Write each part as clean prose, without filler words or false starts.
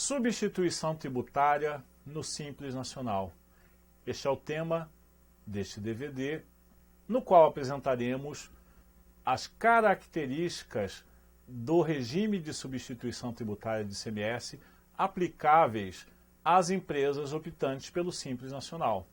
Substituição tributária no Simples Nacional. Este é o tema deste DVD, no qual apresentaremos as características do regime de substituição tributária de ICMS aplicáveis às empresas optantes pelo Simples Nacional.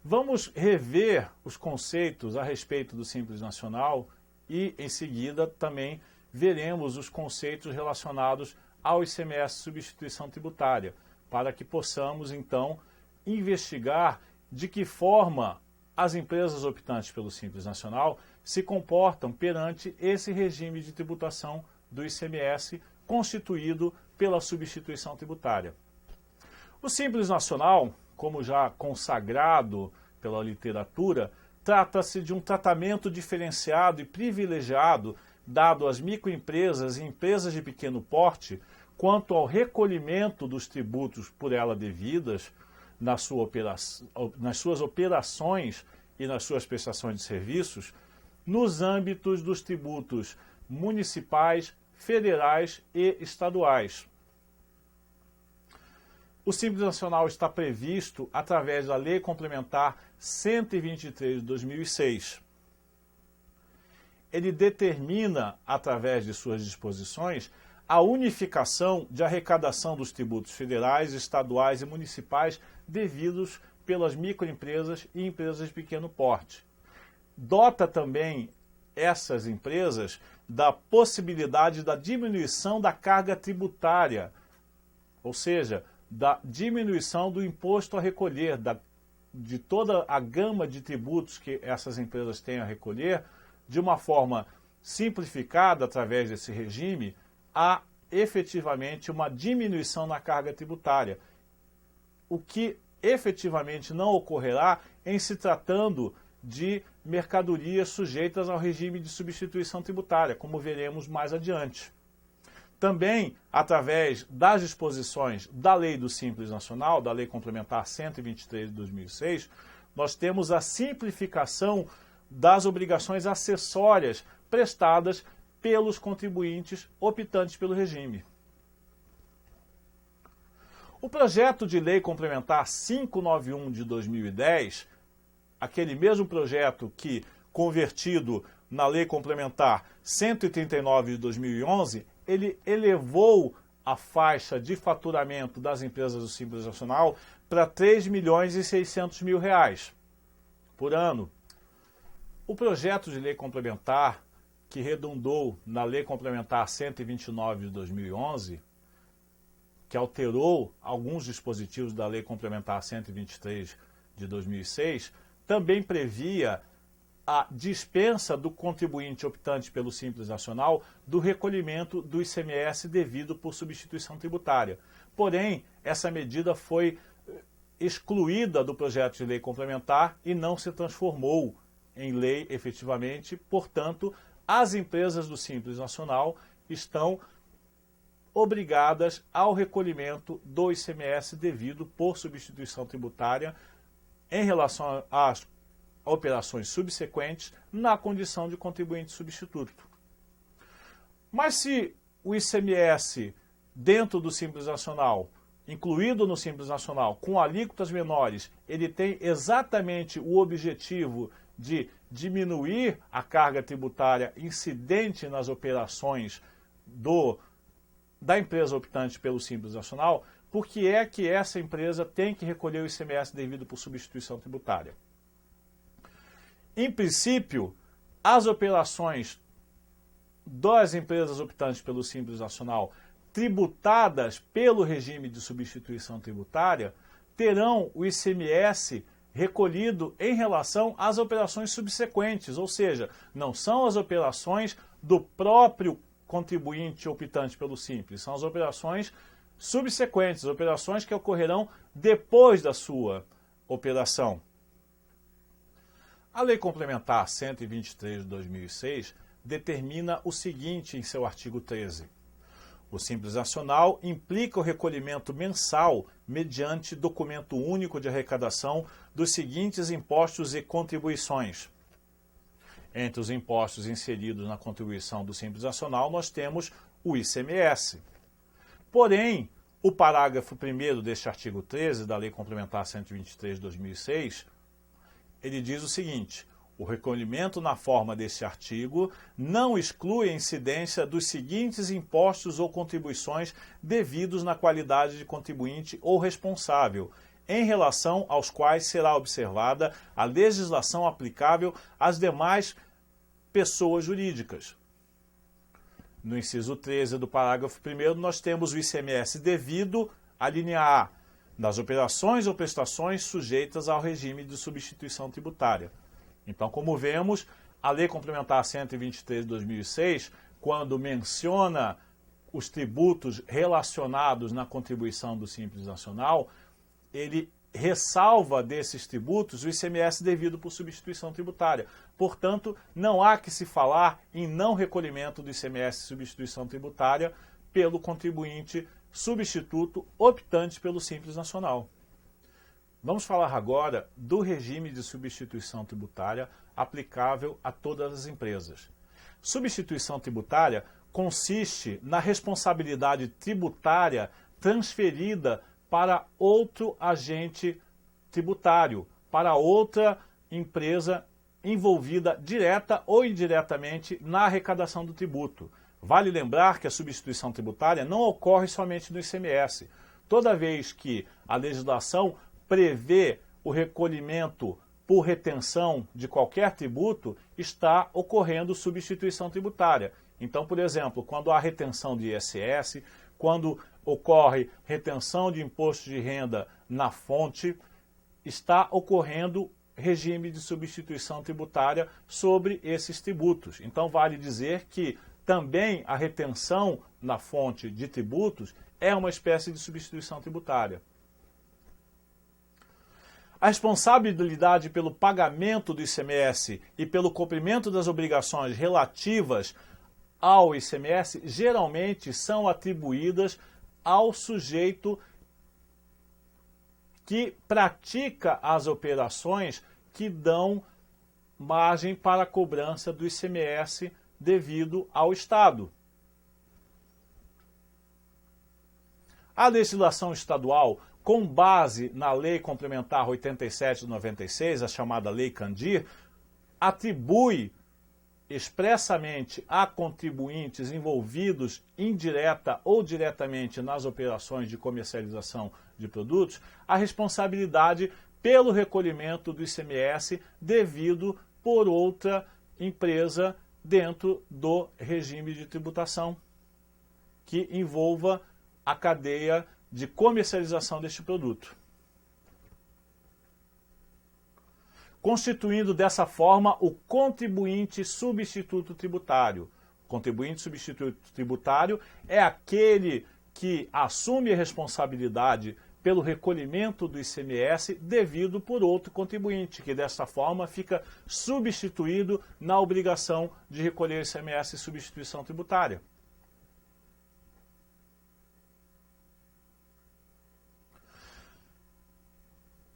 Vamos rever os conceitos a respeito do Simples Nacional e, em seguida, também veremos os conceitos relacionados ao ICMS substituição tributária, para que possamos, então, investigar de que forma as empresas optantes pelo Simples Nacional se comportam perante esse regime de tributação do ICMS constituído pela substituição tributária. O Simples Nacional, como já consagrado pela literatura, trata-se de um tratamento diferenciado e privilegiado dado às microempresas e empresas de pequeno porte quanto ao recolhimento dos tributos por ela devidas nas suas operações e nas suas prestações de serviços, nos âmbitos dos tributos municipais, federais e estaduais. O Simples Nacional está previsto através da Lei Complementar 123 de 2006. Ele determina, através de suas disposições, a unificação de arrecadação dos tributos federais, estaduais e municipais devidos pelas microempresas e empresas de pequeno porte. Dota também essas empresas da possibilidade da diminuição da carga tributária, ou seja, da diminuição do imposto a recolher, de toda a gama de tributos que essas empresas têm a recolher, de uma forma simplificada através desse regime, há efetivamente uma diminuição na carga tributária, o que efetivamente não ocorrerá em se tratando de mercadorias sujeitas ao regime de substituição tributária, como veremos mais adiante. Também, através das disposições da Lei do Simples Nacional, da Lei Complementar 123 de 2006, nós temos a simplificação das obrigações acessórias prestadas pelos contribuintes optantes pelo regime. O projeto de Lei Complementar 591 de 2010, aquele mesmo projeto que, convertido na Lei Complementar 139 de 2011, ele elevou a faixa de faturamento das empresas do Simples Nacional para R$ 3.600.000 por ano. O projeto de lei complementar, que redundou na Lei Complementar 129 de 2011, que alterou alguns dispositivos da Lei Complementar 123 de 2006, também previa a dispensa do contribuinte optante pelo Simples Nacional do recolhimento do ICMS devido por substituição tributária. Porém, essa medida foi excluída do projeto de lei complementar e não se transformou em lei efetivamente. Portanto, as empresas do Simples Nacional estão obrigadas ao recolhimento do ICMS devido por substituição tributária em relação às operações subsequentes na condição de contribuinte substituto. Mas se o ICMS dentro do Simples Nacional, incluído no Simples Nacional, com alíquotas menores, ele tem exatamente o objetivo de diminuir a carga tributária incidente nas operações da empresa optante pelo Simples Nacional, por que é que essa empresa tem que recolher o ICMS devido por substituição tributária? Em princípio, as operações das empresas optantes pelo Simples Nacional tributadas pelo regime de substituição tributária terão o ICMS recolhido em relação às operações subsequentes, ou seja, não são as operações do próprio contribuinte optante pelo Simples, são as operações subsequentes, operações que ocorrerão depois da sua operação. A Lei Complementar 123 de 2006 determina o seguinte em seu artigo 13. O Simples Nacional implica o recolhimento mensal mediante documento único de arrecadação dos seguintes impostos e contribuições. Entre os impostos inseridos na contribuição do Simples Nacional, nós temos o ICMS, Porém, o parágrafo 1º deste artigo 13 da Lei Complementar 123 de 2006, ele diz o seguinte: o recolhimento na forma deste artigo não exclui a incidência dos seguintes impostos ou contribuições devidos na qualidade de contribuinte ou responsável, em relação aos quais será observada a legislação aplicável às demais pessoas jurídicas. No inciso 13 do parágrafo 1º, nós temos o ICMS devido à linha A, das operações ou prestações sujeitas ao regime de substituição tributária. Então, como vemos, a Lei Complementar 123 de 2006, quando menciona os tributos relacionados na contribuição do Simples Nacional, ele ressalva desses tributos o ICMS devido por substituição tributária. Portanto, não há que se falar em não recolhimento do ICMS de substituição tributária pelo contribuinte substituto optante pelo Simples Nacional. Vamos falar agora do regime de substituição tributária aplicável a todas as empresas. Substituição tributária consiste na responsabilidade tributária transferida para outro agente tributário, para outra empresa envolvida direta ou indiretamente na arrecadação do tributo. Vale lembrar que a substituição tributária não ocorre somente no ICMS. Toda vez que a legislação prevê o recolhimento por retenção de qualquer tributo, está ocorrendo substituição tributária. Então, por exemplo, quando há retenção de ISS, quando ocorre retenção de imposto de renda na fonte, está ocorrendo regime de substituição tributária sobre esses tributos. Então, vale dizer que também a retenção na fonte de tributos é uma espécie de substituição tributária. A responsabilidade pelo pagamento do ICMS e pelo cumprimento das obrigações relativas ao ICMS geralmente são atribuídas ao sujeito que pratica as operações que dão margem para a cobrança do ICMS devido ao Estado. A legislação estadual, com base na Lei Complementar 87 de 96, a chamada Lei Candir, atribui expressamente a contribuintes envolvidos indireta ou diretamente nas operações de comercialização de produtos a responsabilidade pelo recolhimento do ICMS devido por outra empresa dentro do regime de tributação que envolva a cadeia de comercialização deste produto, constituindo dessa forma o contribuinte substituto tributário. O contribuinte substituto tributário é aquele que assume a responsabilidade pelo recolhimento do ICMS devido por outro contribuinte, que dessa forma fica substituído na obrigação de recolher ICMS e substituição tributária.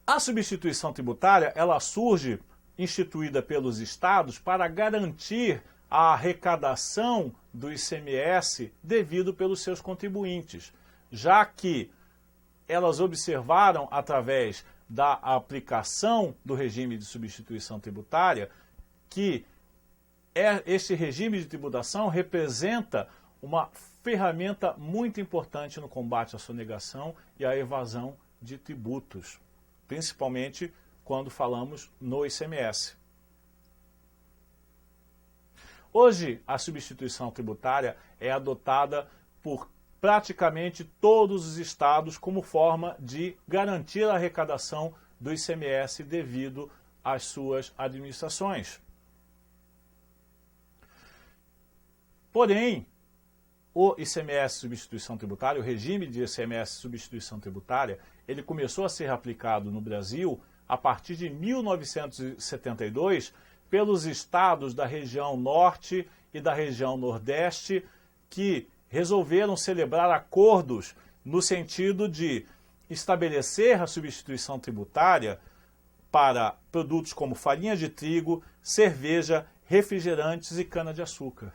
A substituição tributária, ela surge instituída pelos estados para garantir a arrecadação do ICMS devido pelos seus contribuintes, já que elas observaram, através da aplicação do regime de substituição tributária, que este regime de tributação representa uma ferramenta muito importante no combate à sonegação e à evasão de tributos, principalmente quando falamos no ICMS. Hoje, a substituição tributária é adotada por praticamente todos os estados como forma de garantir a arrecadação do ICMS devido às suas administrações. Porém, o ICMS substituição tributária, o regime de ICMS substituição tributária, ele começou a ser aplicado no Brasil a partir de 1972 pelos estados da região norte e da região nordeste que resolveram celebrar acordos no sentido de estabelecer a substituição tributária para produtos como farinha de trigo, cerveja, refrigerantes e cana-de-açúcar.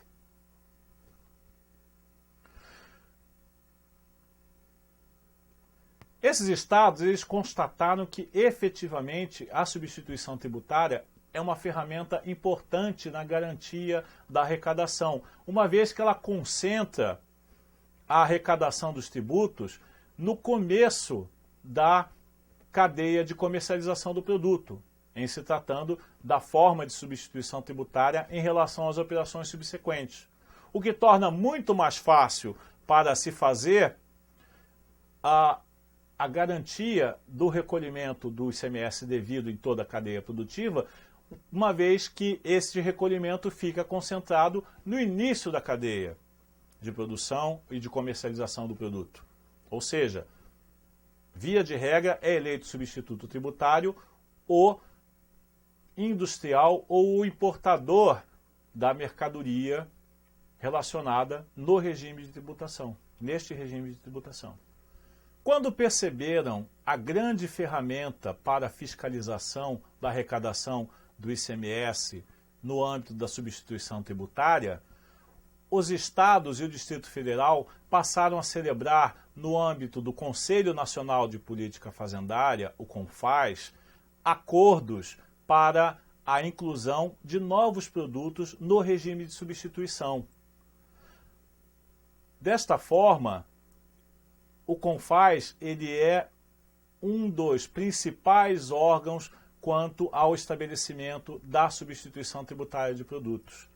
Nesses estados, eles constataram que efetivamente a substituição tributária é uma ferramenta importante na garantia da arrecadação, uma vez que ela concentra a arrecadação dos tributos no começo da cadeia de comercialização do produto, em se tratando da forma de substituição tributária em relação às operações subsequentes. O que torna muito mais fácil para se fazer a garantia do recolhimento do ICMS devido em toda a cadeia produtiva, uma vez que esse recolhimento fica concentrado no início da cadeia de produção e de comercialização do produto. Ou seja, via de regra, é eleito substituto tributário o industrial ou o importador da mercadoria relacionada no regime de tributação, neste regime de tributação. Quando perceberam a grande ferramenta para a fiscalização da arrecadação do ICMS no âmbito da substituição tributária, os estados e o Distrito Federal passaram a celebrar, no âmbito do Conselho Nacional de Política Fazendária, o CONFAS, acordos para a inclusão de novos produtos no regime de substituição. Desta forma, o CONFAS ele é um dos principais órgãos quanto ao estabelecimento da substituição tributária de produtos.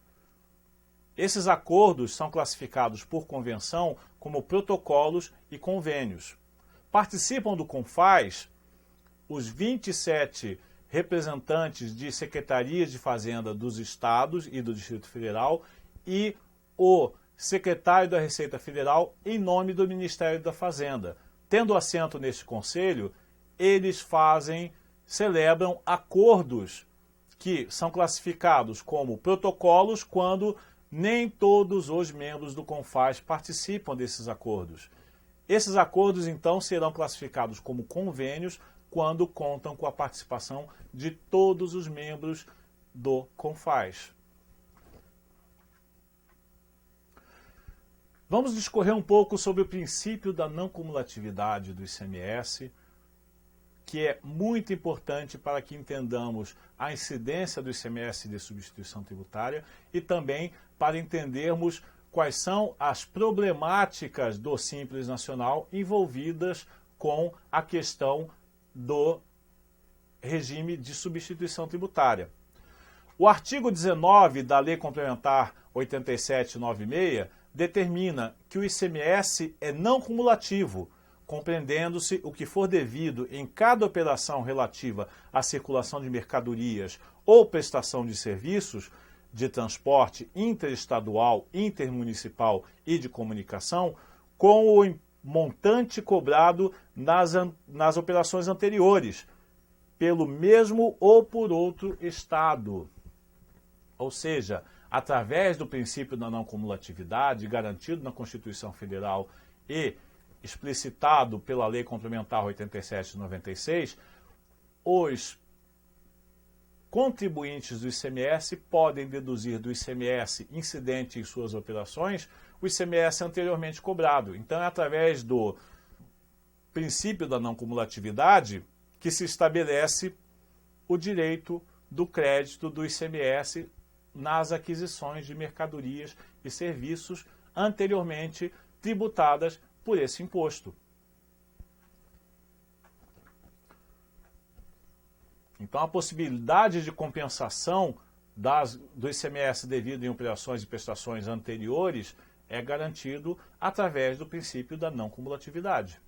Esses acordos são classificados por convenção como protocolos e convênios. Participam do CONFAS os 27 representantes de secretarias de fazenda dos estados e do Distrito Federal e o secretário da Receita Federal em nome do Ministério da Fazenda. Tendo assento neste conselho, eles celebram acordos que são classificados como protocolos quando nem todos os membros do CONFAS participam desses acordos. Esses acordos, então, serão classificados como convênios quando contam com a participação de todos os membros do CONFAS. Vamos discorrer um pouco sobre o princípio da não cumulatividade do ICMS, que é muito importante para que entendamos a incidência do ICMS de substituição tributária e também para entendermos quais são as problemáticas do Simples Nacional envolvidas com a questão do regime de substituição tributária. O artigo 19 da Lei Complementar 8796 determina que o ICMS é não cumulativo, compreendendo-se o que for devido em cada operação relativa à circulação de mercadorias ou prestação de serviços de transporte interestadual, intermunicipal e de comunicação, com o montante cobrado nas operações anteriores, pelo mesmo ou por outro Estado. Ou seja, através do princípio da não cumulatividade, garantido na Constituição Federal e explicitado pela Lei Complementar 87 de 96, os contribuintes do ICMS podem deduzir do ICMS incidente em suas operações o ICMS anteriormente cobrado. Então, é através do princípio da não cumulatividade que se estabelece o direito do crédito do ICMS nas aquisições de mercadorias e serviços anteriormente tributadas por esse imposto. Então, a possibilidade de compensação do ICMS devido em operações e prestações anteriores é garantido através do princípio da não cumulatividade.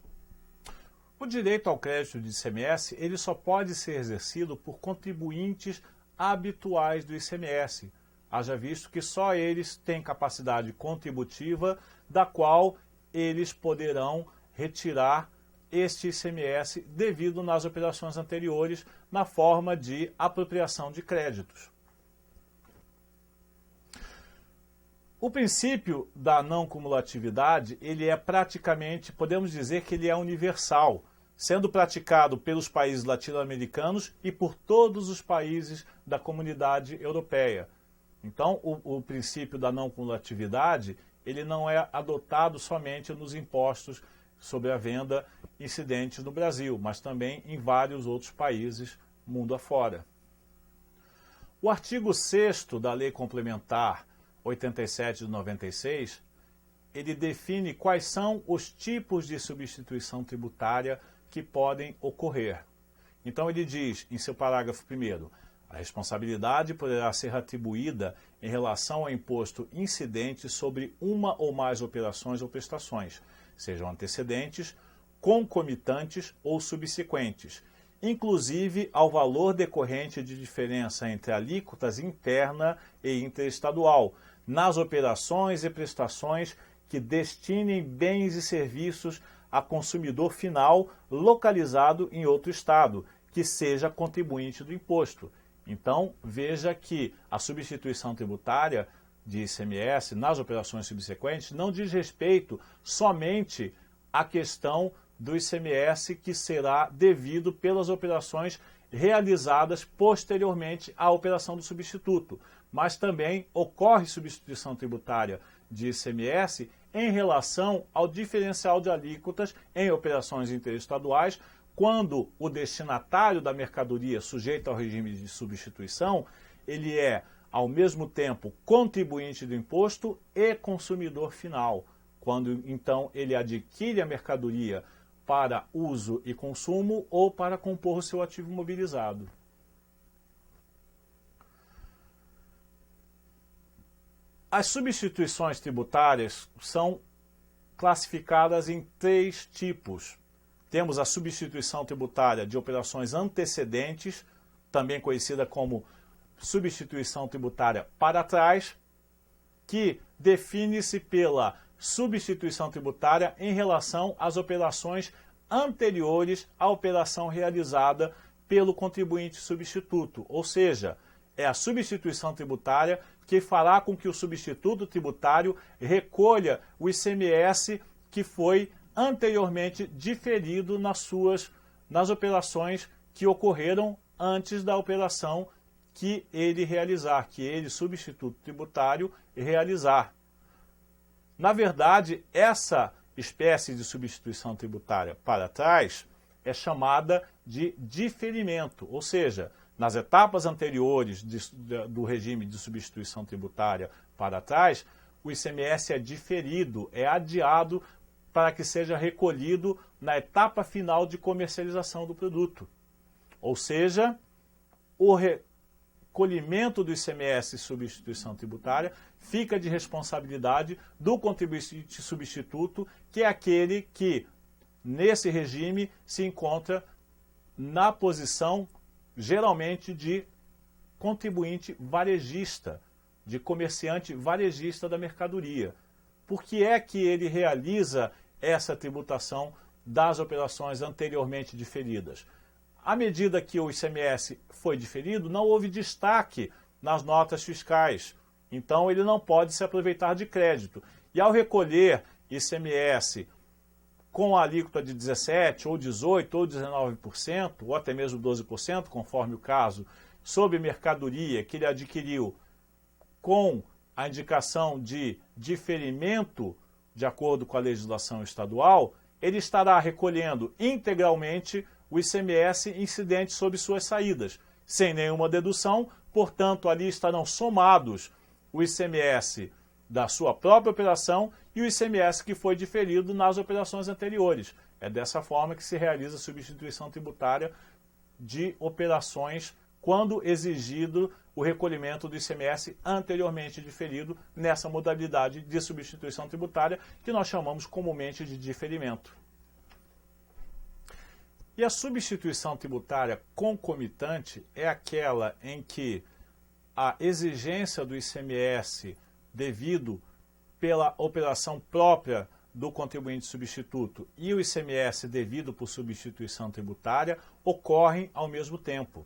O direito ao crédito de ICMS ele só pode ser exercido por contribuintes habituais do ICMS, haja visto que só eles têm capacidade contributiva da qual eles poderão retirar este ICMS devido nas operações anteriores na forma de apropriação de créditos. O princípio da não cumulatividade, ele é praticamente, podemos dizer que ele é universal, sendo praticado pelos países latino-americanos e por todos os países da comunidade europeia. Então, o princípio da não cumulatividade, ele não é adotado somente nos impostos sobre a venda incidentes no Brasil, mas também em vários outros países mundo afora. O artigo 6º da Lei Complementar 87 de 96, ele define quais são os tipos de substituição tributária que podem ocorrer. Então ele diz, em seu parágrafo 1º, a responsabilidade poderá ser atribuída em relação ao imposto incidente sobre uma ou mais operações ou prestações, sejam antecedentes, concomitantes ou subsequentes, inclusive ao valor decorrente de diferença entre alíquotas interna e interestadual, nas operações e prestações que destinem bens e serviços a consumidor final localizado em outro estado, que seja contribuinte do imposto. Então, veja que a substituição tributária de ICMS nas operações subsequentes não diz respeito somente à questão do ICMS que será devido pelas operações realizadas posteriormente à operação do substituto, mas também ocorre substituição tributária de ICMS em relação ao diferencial de alíquotas em operações interestaduais, quando o destinatário da mercadoria sujeita ao regime de substituição, ele é, ao mesmo tempo, contribuinte do imposto e consumidor final, quando então ele adquire a mercadoria para uso e consumo ou para compor o seu ativo mobilizado. As substituições tributárias são classificadas em 3 tipos. Temos a substituição tributária de operações antecedentes, também conhecida como substituição tributária para trás, que define-se pela substituição tributária em relação às operações anteriores à operação realizada pelo contribuinte substituto, ou seja, é a substituição tributária que fará com que o substituto tributário recolha o ICMS que foi anteriormente diferido nas operações que ocorreram antes da operação que ele realizar, que ele, substituto tributário, realizar. Na verdade, essa espécie de substituição tributária para trás é chamada de diferimento, ou seja, nas etapas anteriores do regime de substituição tributária para trás, o ICMS é diferido, é adiado para que seja recolhido na etapa final de comercialização do produto. Ou seja, o recolhimento do ICMS e substituição tributária fica de responsabilidade do contribuinte substituto, que é aquele que, nesse regime, se encontra na posição, geralmente, de contribuinte varejista, de comerciante varejista da mercadoria. Por que é que ele realiza essa tributação das operações anteriormente diferidas? À medida que o ICMS foi diferido, não houve destaque nas notas fiscais. Então, ele não pode se aproveitar de crédito. E ao recolher ICMS com a alíquota de 17%, ou 18%, ou 19%, ou até mesmo 12%, conforme o caso, sobre mercadoria que ele adquiriu com a indicação de diferimento de acordo com a legislação estadual, ele estará recolhendo integralmente o ICMS incidente sobre suas saídas, sem nenhuma dedução, portanto, ali estarão somados o ICMS da sua própria operação e o ICMS que foi diferido nas operações anteriores. É dessa forma que se realiza a substituição tributária de operações quando exigido o recolhimento do ICMS anteriormente diferido nessa modalidade de substituição tributária que nós chamamos comumente de diferimento. E a substituição tributária concomitante é aquela em que a exigência do ICMS devido pela operação própria do contribuinte substituto e o ICMS devido por substituição tributária ocorrem ao mesmo tempo.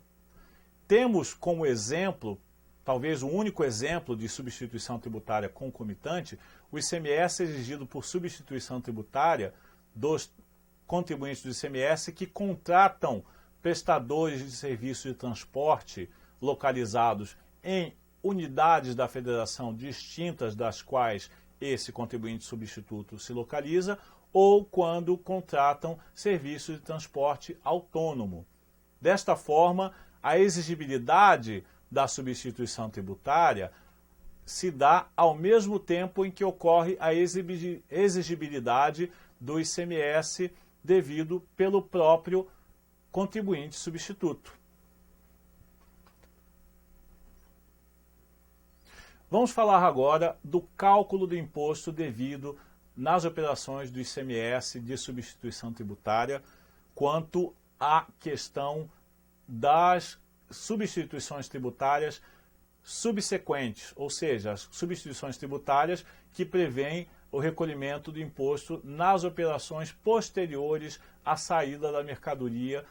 Temos como exemplo, talvez o único exemplo de substituição tributária concomitante, o ICMS exigido por substituição tributária dos contribuintes do ICMS que contratam prestadores de serviços de transporte localizados em unidades da federação distintas das quais esse contribuinte substituto se localiza, ou quando contratam serviços de transporte autônomo. Desta forma, a exigibilidade da substituição tributária se dá ao mesmo tempo em que ocorre a exigibilidade do ICMS devido pelo próprio contribuinte substituto. Vamos falar agora do cálculo do imposto devido nas operações do ICMS de substituição tributária quanto à questão das substituições tributárias subsequentes, ou seja, as substituições tributárias que prevêem o recolhimento do imposto nas operações posteriores à saída da mercadoria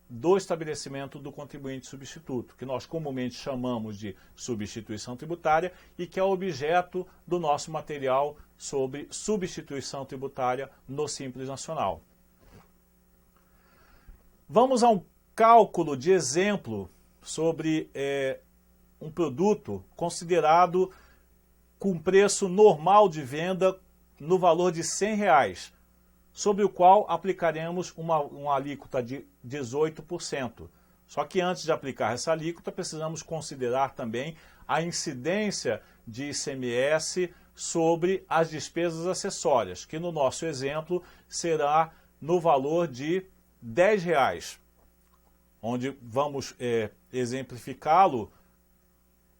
do estabelecimento do contribuinte substituto, que nós comumente chamamos de substituição tributária e que é objeto do nosso material sobre substituição tributária no Simples Nacional. Vamos a um cálculo de exemplo sobre um produto considerado com preço normal de venda no valor de R$100, sobre o qual aplicaremos uma alíquota de 18%. Só que antes de aplicar essa alíquota, precisamos considerar também a incidência de ICMS sobre as despesas acessórias, que no nosso exemplo será no valor de R$10, onde vamos exemplificá-lo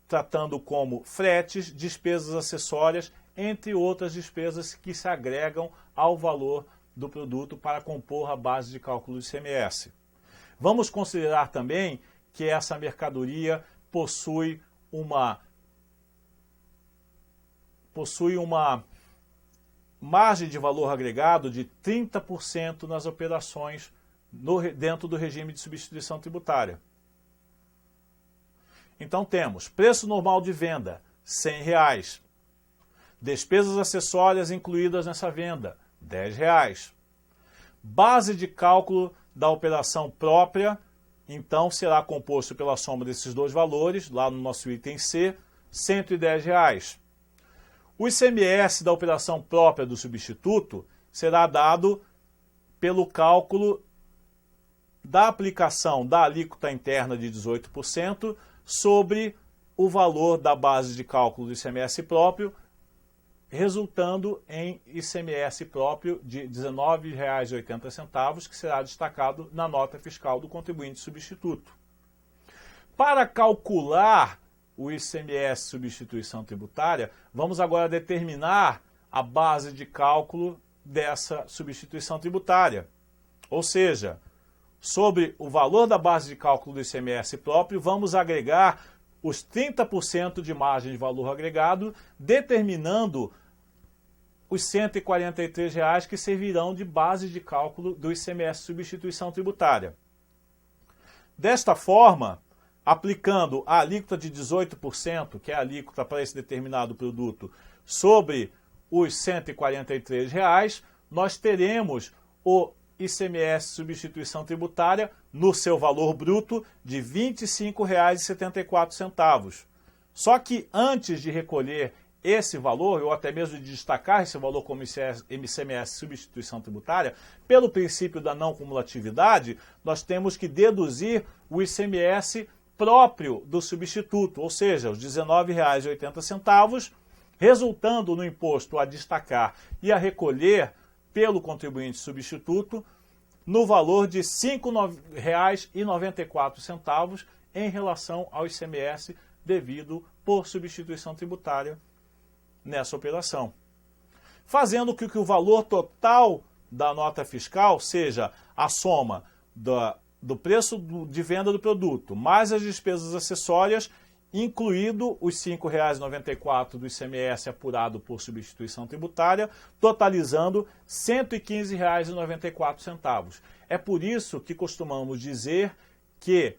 tratando como fretes, despesas acessórias, entre outras despesas que se agregam ao valor do produto para compor a base de cálculo do ICMS. Vamos considerar também que essa mercadoria possui uma margem de valor agregado de 30% nas operações dentro do regime de substituição tributária. Então temos preço normal de venda, R$100. Despesas acessórias incluídas nessa venda, R$10. Base de cálculo da operação própria, então será composto pela soma desses dois valores, lá no nosso item C, R$110. O ICMS da operação própria do substituto será dado pelo cálculo da aplicação da alíquota interna de 18% sobre o valor da base de cálculo do ICMS próprio, resultando em ICMS próprio de R$ 19,80, que será destacado na nota fiscal do contribuinte substituto. Para calcular o ICMS substituição tributária, vamos agora determinar a base de cálculo dessa substituição tributária. Ou seja, sobre o valor da base de cálculo do ICMS próprio, vamos agregar os 30% de margem de valor agregado, determinando os R$ 143 que servirão de base de cálculo do ICMS substituição tributária. Desta forma, aplicando a alíquota de 18%, que é a alíquota para esse determinado produto, sobre os R$ 143, nós teremos o ICMS substituição tributária no seu valor bruto de R$ 25,74. Só que antes de recolher esse valor, ou até mesmo de destacar esse valor como ICMS substituição tributária, pelo princípio da não cumulatividade, nós temos que deduzir o ICMS próprio do substituto, ou seja, os R$ 19,80, resultando no imposto a destacar e a recolher pelo contribuinte substituto no valor de R$ 5,94 em relação ao ICMS devido por substituição tributária nessa operação. Fazendo com que o valor total da nota fiscal seja a soma do preço de venda do produto mais as despesas acessórias, incluído os R$ 5,94 do ICMS apurado por substituição tributária, totalizando R$ 115,94. É por isso que costumamos dizer que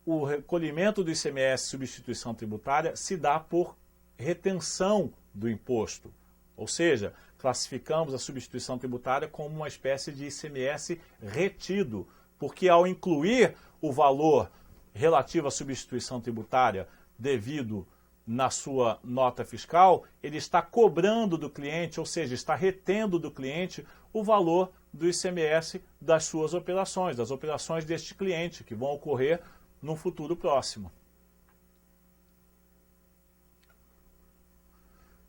o recolhimento do ICMS substituição tributária se dá por retenção do imposto, ou seja, classificamos a substituição tributária como uma espécie de ICMS retido, porque ao incluir o valor relativo à substituição tributária devido na sua nota fiscal, ele está cobrando do cliente, ou seja, está retendo do cliente o valor do ICMS das suas operações, das operações deste cliente, que vão ocorrer no futuro próximo.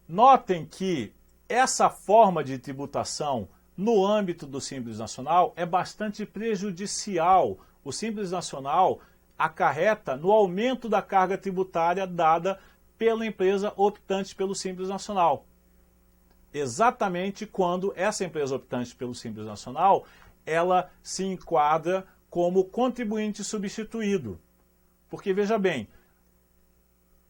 Notem que essa forma de tributação no âmbito do Simples Nacional é bastante prejudicial. O Simples Nacional acarreta no aumento da carga tributária dada pela empresa optante pelo Simples Nacional. Exatamente quando essa empresa optante pelo Simples Nacional, ela se enquadra como contribuinte substituído. Porque, veja bem,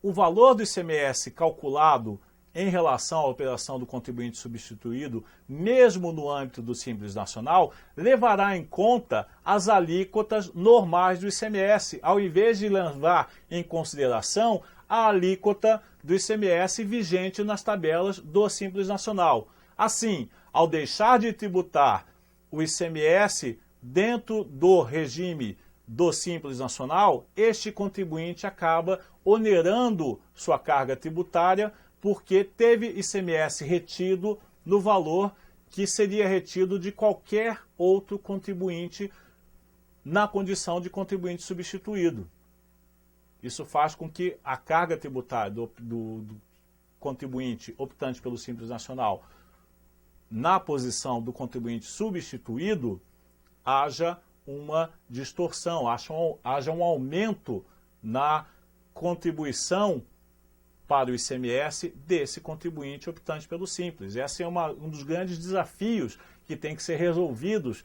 o valor do ICMS calculado em relação à operação do contribuinte substituído, mesmo no âmbito do Simples Nacional, levará em conta as alíquotas normais do ICMS, ao invés de levar em consideração a alíquota do ICMS vigente nas tabelas do Simples Nacional. Assim, ao deixar de tributar o ICMS dentro do regime do Simples Nacional, este contribuinte acaba onerando sua carga tributária porque teve ICMS retido no valor que seria retido de qualquer outro contribuinte na condição de contribuinte substituído. Isso faz com que a carga tributária do contribuinte optante pelo Simples Nacional na posição do contribuinte substituído haja uma distorção, haja um aumento na contribuição para o ICMS desse contribuinte optante pelo Simples. Esse é um dos grandes desafios que tem que ser resolvidos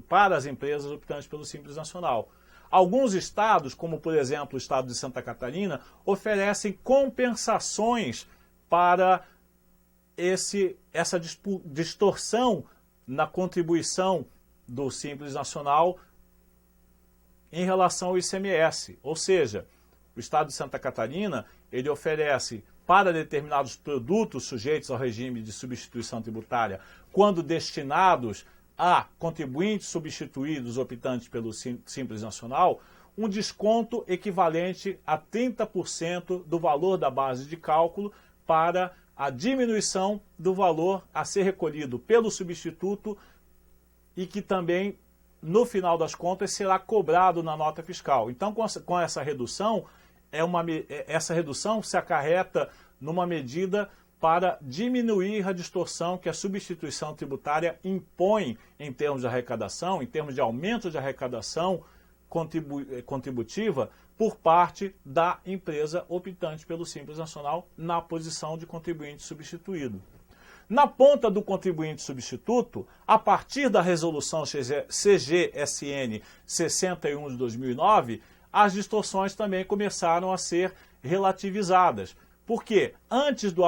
para as empresas optantes pelo Simples Nacional. Alguns estados, como por exemplo o estado de Santa Catarina, oferecem compensações para essa distorção na contribuição do Simples Nacional em relação ao ICMS. Ou seja, o estado de Santa Catarina, ele oferece para determinados produtos sujeitos ao regime de substituição tributária, quando destinados a contribuintes substituídos optantes pelo Simples Nacional, um desconto equivalente a 30% do valor da base de cálculo para a diminuição do valor a ser recolhido pelo substituto e que também, no final das contas, será cobrado na nota fiscal. Então, com essa redução, essa redução se acarreta numa medida para diminuir a distorção que a substituição tributária impõe em termos de arrecadação, em termos de aumento de arrecadação contributiva por parte da empresa optante pelo Simples Nacional na posição de contribuinte substituído. Na ponta do contribuinte substituto, a partir da resolução CGSN 61 de 2009, as distorções também começaram a ser relativizadas. Porque antes do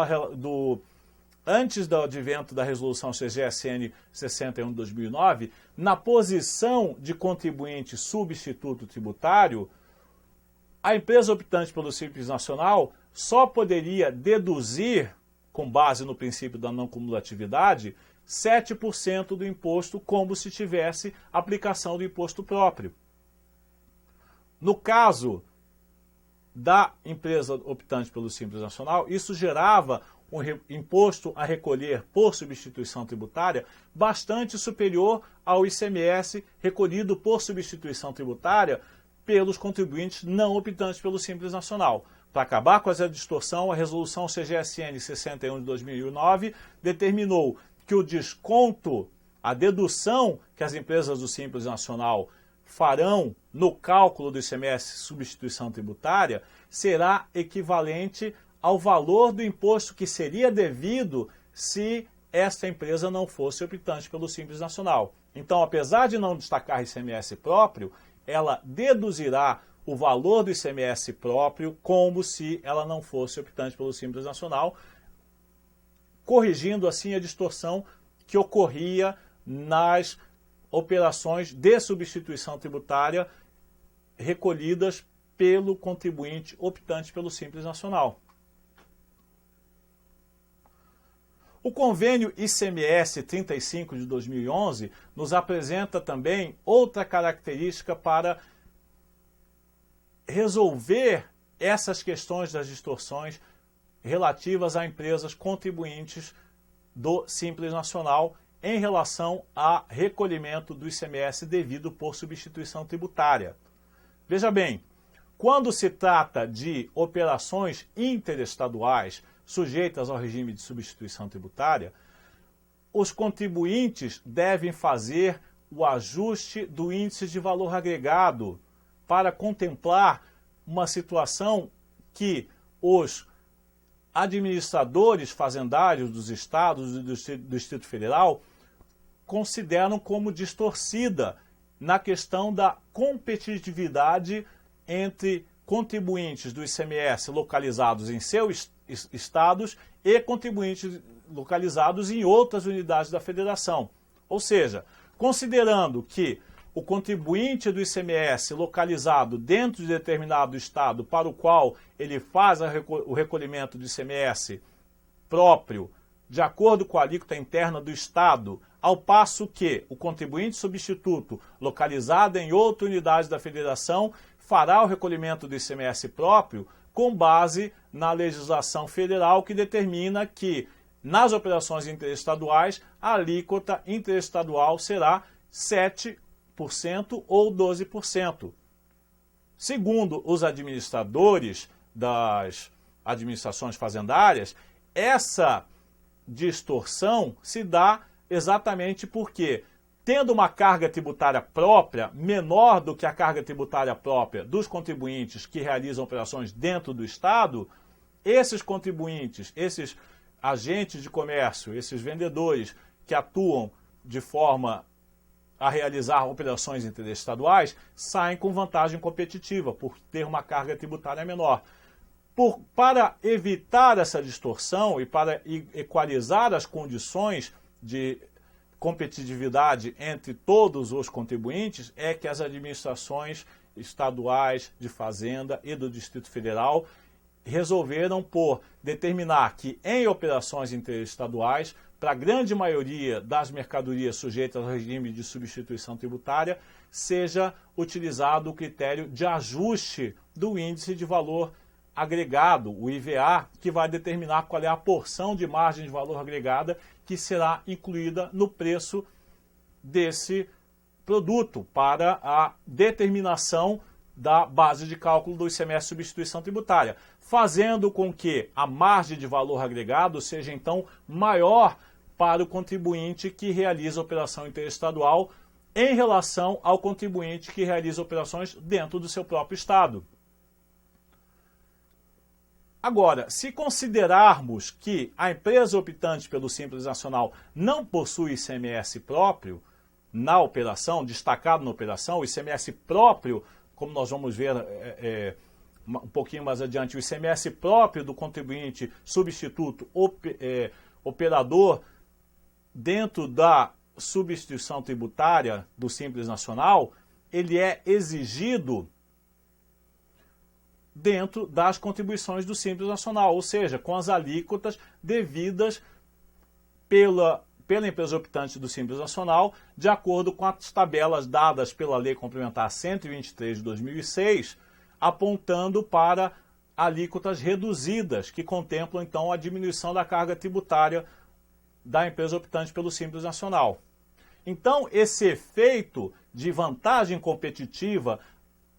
advento da resolução CGSN 61 de 2009, na posição de contribuinte substituto tributário, a empresa optante pelo Simples Nacional só poderia deduzir, com base no princípio da não cumulatividade, 7% do imposto como se tivesse aplicação do imposto próprio. No caso da empresa optante pelo Simples Nacional, isso gerava um imposto a recolher por substituição tributária bastante superior ao ICMS recolhido por substituição tributária pelos contribuintes não optantes pelo Simples Nacional. Para acabar com essa distorção, a resolução CGSN 61 de 2009 determinou que o desconto, a dedução que as empresas do Simples Nacional farão no cálculo do ICMS substituição tributária será equivalente ao valor do imposto que seria devido se esta empresa não fosse optante pelo Simples Nacional. Então, apesar de não destacar ICMS próprio, ela deduzirá o valor do ICMS próprio como se ela não fosse optante pelo Simples Nacional, corrigindo assim a distorção que ocorria nas operações de substituição tributária recolhidas pelo contribuinte optante pelo Simples Nacional. O convênio ICMS 35 de 2011 nos apresenta também outra característica para resolver essas questões das distorções relativas a empresas contribuintes do Simples Nacional em relação a recolhimento do ICMS devido por substituição tributária. Veja bem, quando se trata de operações interestaduais sujeitas ao regime de substituição tributária, os contribuintes devem fazer o ajuste do índice de valor agregado para contemplar uma situação que os administradores fazendários dos estados e do Distrito Federal consideram como distorcida na questão da competitividade entre contribuintes do ICMS localizados em seus estados e contribuintes localizados em outras unidades da federação. Ou seja, considerando que o contribuinte do ICMS localizado dentro de determinado estado para o qual ele faz o recolhimento do ICMS próprio, de acordo com a alíquota interna do estado, ao passo que o contribuinte substituto localizado em outra unidade da federação fará o recolhimento do ICMS próprio com base na legislação federal que determina que nas operações interestaduais a alíquota interestadual será 7% ou 12%. Segundo os administradores das administrações fazendárias, essa distorção se dá exatamente porque, tendo uma carga tributária própria menor do que a carga tributária própria dos contribuintes que realizam operações dentro do Estado, esses contribuintes, esses agentes de comércio, esses vendedores que atuam de forma a realizar operações interestaduais, saem com vantagem competitiva por ter uma carga tributária menor. Para evitar essa distorção e para equalizar as condições de competitividade entre todos os contribuintes, é que as administrações estaduais de Fazenda e do Distrito Federal resolveram por determinar que em operações interestaduais, para a grande maioria das mercadorias sujeitas ao regime de substituição tributária, seja utilizado o critério de ajuste do índice de valor agregado, o IVA, que vai determinar qual é a porção de margem de valor agregada que será incluída no preço desse produto para a determinação da base de cálculo do ICMS substituição tributária, fazendo com que a margem de valor agregado seja então maior para o contribuinte que realiza operação interestadual em relação ao contribuinte que realiza operações dentro do seu próprio estado. Agora, se considerarmos que a empresa optante pelo Simples Nacional não possui ICMS próprio na operação, destacado na operação, o ICMS próprio, como nós vamos ver um pouquinho mais adiante, o ICMS próprio do contribuinte substituto operador dentro da substituição tributária do Simples Nacional, ele é exigido dentro das contribuições do Simples Nacional, ou seja, com as alíquotas devidas pela empresa optante do Simples Nacional, de acordo com as tabelas dadas pela Lei Complementar 123 de 2006, apontando para alíquotas reduzidas, que contemplam então a diminuição da carga tributária da empresa optante pelo Simples Nacional. Então, esse efeito de vantagem competitiva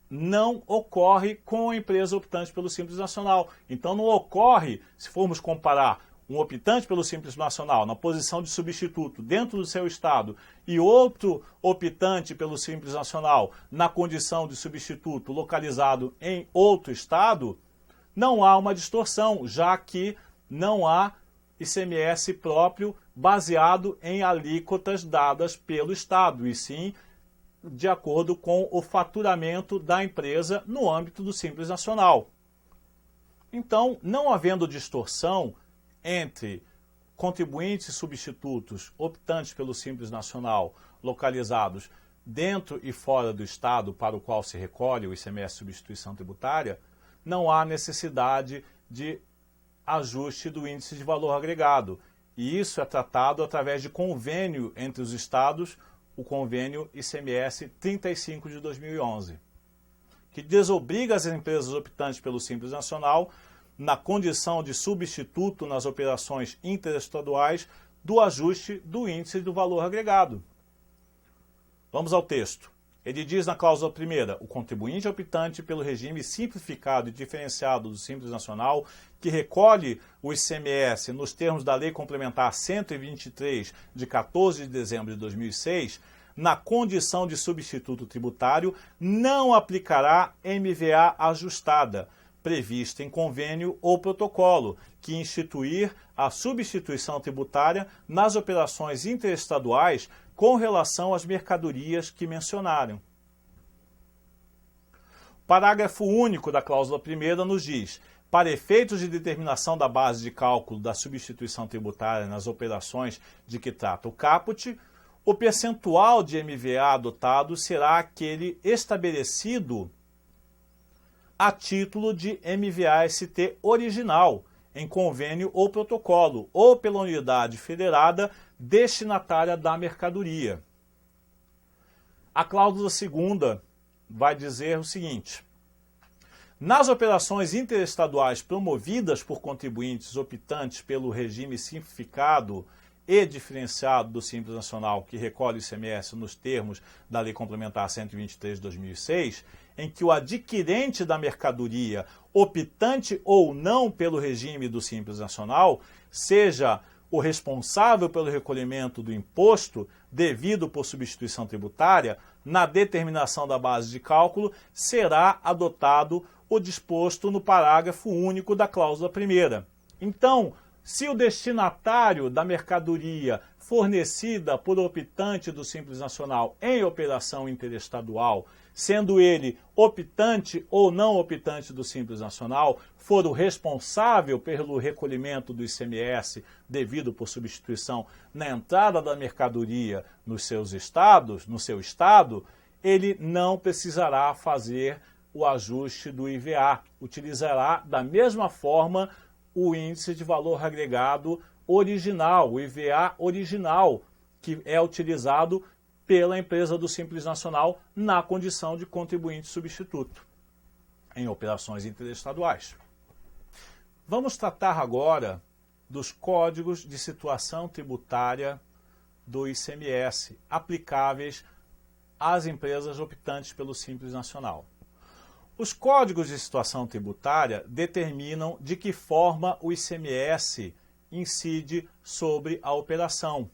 não ocorre com a empresa optante pelo Simples Nacional. Então não ocorre, se formos comparar um optante pelo Simples Nacional na posição de substituto dentro do seu estado e outro optante pelo Simples Nacional na condição de substituto localizado em outro estado, não há uma distorção, já que não há ICMS próprio baseado em alíquotas dadas pelo estado, e sim de acordo com o faturamento da empresa no âmbito do Simples Nacional. Então, não havendo distorção entre contribuintes e substitutos optantes pelo Simples Nacional localizados dentro e fora do estado para o qual se recolhe o ICMS substituição tributária, não há necessidade de ajuste do índice de valor agregado. E isso é tratado através de convênio entre os estados, o convênio ICMS 35 de 2011, que desobriga as empresas optantes pelo Simples Nacional, na condição de substituto nas operações interestaduais, do ajuste do índice do valor agregado. Vamos ao texto. Ele diz na cláusula primeira: o contribuinte optante pelo regime simplificado e diferenciado do Simples Nacional, que recolhe o ICMS nos termos da Lei Complementar 123, de 14 de dezembro de 2006, na condição de substituto tributário, não aplicará MVA ajustada, prevista em convênio ou protocolo, que instituir a substituição tributária nas operações interestaduais com relação às mercadorias que mencionaram. Parágrafo único da cláusula primeira nos diz: para efeitos de determinação da base de cálculo da substituição tributária nas operações de que trata o caput, o percentual de MVA adotado será aquele estabelecido a título de MVA-ST original, em convênio ou protocolo, ou pela unidade federada destinatária da mercadoria. A cláusula segunda vai dizer o seguinte: nas operações interestaduais promovidas por contribuintes optantes pelo regime simplificado e diferenciado do Simples Nacional, que recolhe o ICMS nos termos da Lei Complementar 123 de 2006, em que o adquirente da mercadoria, optante ou não pelo regime do Simples Nacional, seja o responsável pelo recolhimento do imposto devido por substituição tributária, na determinação da base de cálculo será adotado o disposto no parágrafo único da cláusula primeira. Então, se o destinatário da mercadoria fornecida por optante do Simples Nacional em operação interestadual, sendo ele optante ou não optante do Simples Nacional, for o responsável pelo recolhimento do ICMS devido por substituição na entrada da mercadoria nos seus estados, no seu estado, ele não precisará fazer o ajuste do IVA, utilizará da mesma forma o índice de valor agregado original, o IVA original, que é utilizado pela empresa do Simples Nacional na condição de contribuinte substituto em operações interestaduais. Vamos tratar agora dos códigos de situação tributária do ICMS aplicáveis às empresas optantes pelo Simples Nacional. Os códigos de situação tributária determinam de que forma o ICMS incide sobre a operação.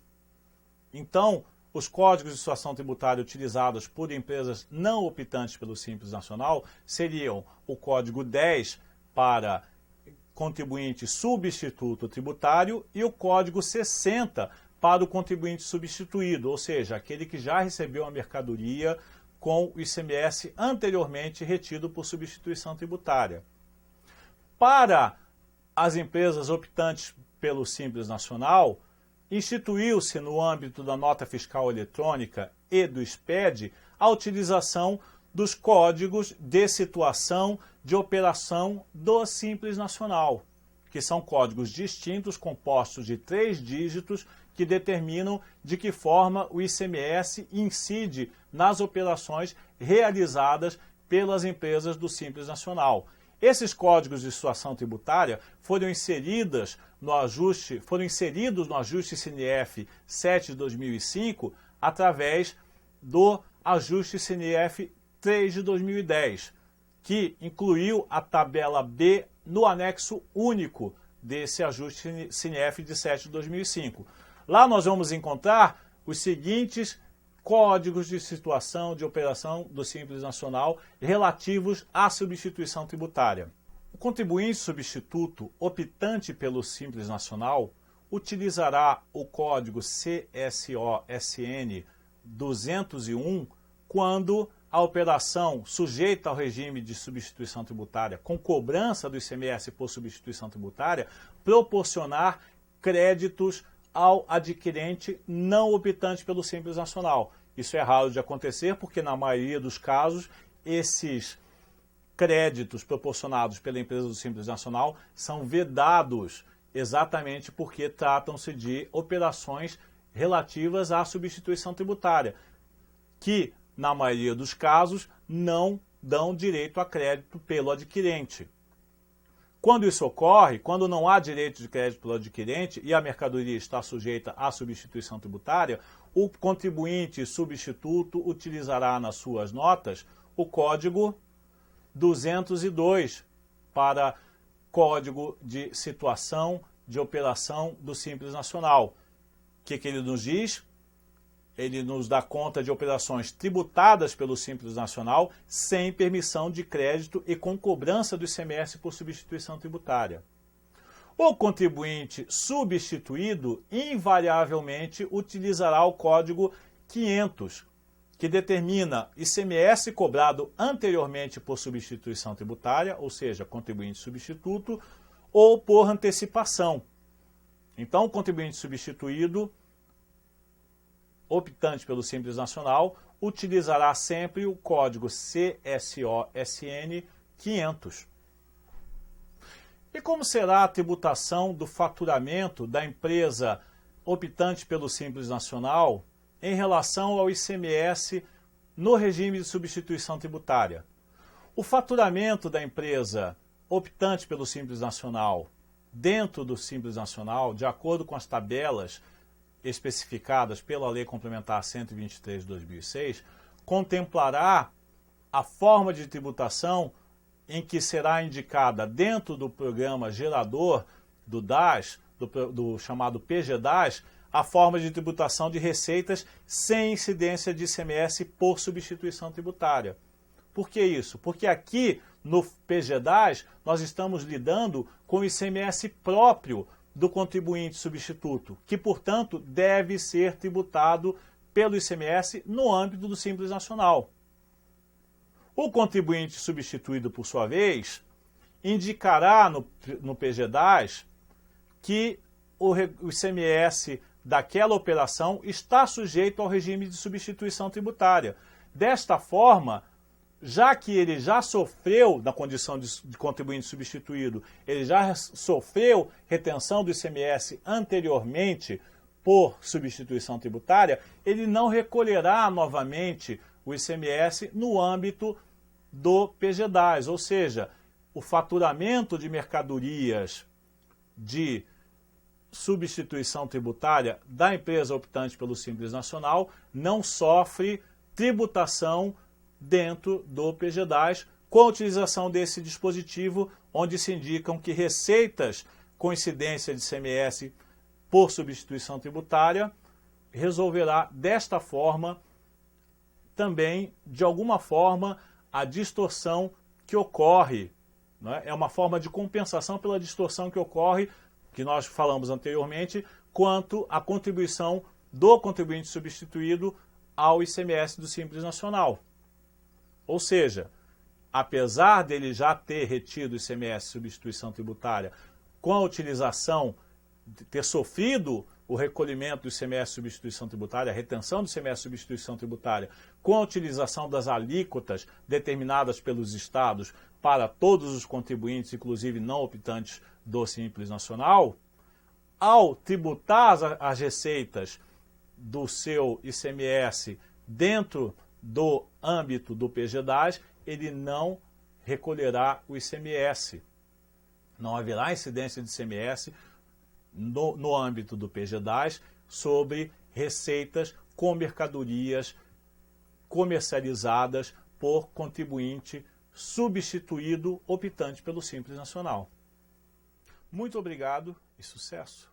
Então, os códigos de situação tributária utilizados por empresas não optantes pelo Simples Nacional seriam o código 10 para contribuinte substituto tributário e o código 60 para o contribuinte substituído, ou seja, aquele que já recebeu a mercadoria com o ICMS anteriormente retido por substituição tributária. Para as empresas optantes pelo Simples Nacional, instituiu-se no âmbito da nota fiscal eletrônica e do SPED a utilização dos códigos de situação de operação do Simples Nacional, que são códigos distintos compostos de 3 dígitos que determinam de que forma o ICMS incide nas operações realizadas pelas empresas do Simples Nacional. Esses códigos de situação tributária foram inseridos no ajuste CNF 7 de 2005 através do ajuste CNF 3 de 2010, que incluiu a tabela B no anexo único desse ajuste CNF de 7 de 2005. Lá nós vamos encontrar os seguintes códigos de situação de operação do Simples Nacional relativos à substituição tributária. O contribuinte substituto optante pelo Simples Nacional utilizará o código CSOSN 201 quando a operação sujeita ao regime de substituição tributária com cobrança do ICMS por substituição tributária proporcionar créditos ao adquirente não optante pelo Simples Nacional. Isso é raro de acontecer porque, na maioria dos casos, esses créditos proporcionados pela empresa do Simples Nacional são vedados exatamente porque tratam-se de operações relativas à substituição tributária, que, na maioria dos casos, não dão direito a crédito pelo adquirente. Quando isso ocorre, quando não há direito de crédito pelo adquirente e a mercadoria está sujeita à substituição tributária, o contribuinte substituto utilizará nas suas notas o código 202 para Código de Situação de Operação do Simples Nacional. O que ele nos diz? Ele nos dá conta de operações tributadas pelo Simples Nacional sem permissão de crédito e com cobrança do ICMS por substituição tributária. O contribuinte substituído invariavelmente utilizará o código 500, que determina ICMS cobrado anteriormente por substituição tributária, ou seja, contribuinte substituto, ou por antecipação. Então, o contribuinte substituído, optante pelo Simples Nacional, utilizará sempre o código CSOSN 500. E como será a tributação do faturamento da empresa optante pelo Simples Nacional em relação ao ICMS no regime de substituição tributária? O faturamento da empresa optante pelo Simples Nacional dentro do Simples Nacional, de acordo com as tabelas especificadas pela Lei Complementar 123 de 2006, contemplará a forma de tributação em que será indicada dentro do programa gerador do DAS, do chamado PGDAS, a forma de tributação de receitas sem incidência de ICMS por substituição tributária. Por que isso? Porque aqui no PGDAS nós estamos lidando com o ICMS próprio do contribuinte substituto, que, portanto, deve ser tributado pelo ICMS no âmbito do Simples Nacional. O contribuinte substituído, por sua vez, indicará no PGDAS que o ICMS daquela operação está sujeito ao regime de substituição tributária. Desta forma, já que ele já sofreu, na condição de contribuinte substituído, ele já sofreu retenção do ICMS anteriormente por substituição tributária, ele não recolherá novamente o ICMS no âmbito do PGDAS, ou seja, o faturamento de mercadorias de substituição tributária da empresa optante pelo Simples Nacional não sofre tributação dentro do PGDAS, com a utilização desse dispositivo, onde se indicam que receitas com incidência de ICMS por substituição tributária resolverá desta forma também, de alguma forma, a distorção que ocorre, né? É uma forma de compensação pela distorção que ocorre, que nós falamos anteriormente, quanto à contribuição do contribuinte substituído ao ICMS do Simples Nacional. Ou seja, apesar dele já ter retido o ICMS substituição tributária com a utilização, de ter sofrido o recolhimento do ICMS substituição tributária, a retenção do ICMS substituição tributária, com a utilização das alíquotas determinadas pelos estados para todos os contribuintes, inclusive não optantes do Simples Nacional, ao tributar as receitas do seu ICMS dentro do âmbito do PGDAS, ele não recolherá o ICMS. Não haverá incidência de ICMS no âmbito do PGDAS sobre receitas com mercadorias comercializadas por contribuinte substituído optante pelo Simples Nacional. Muito obrigado e sucesso!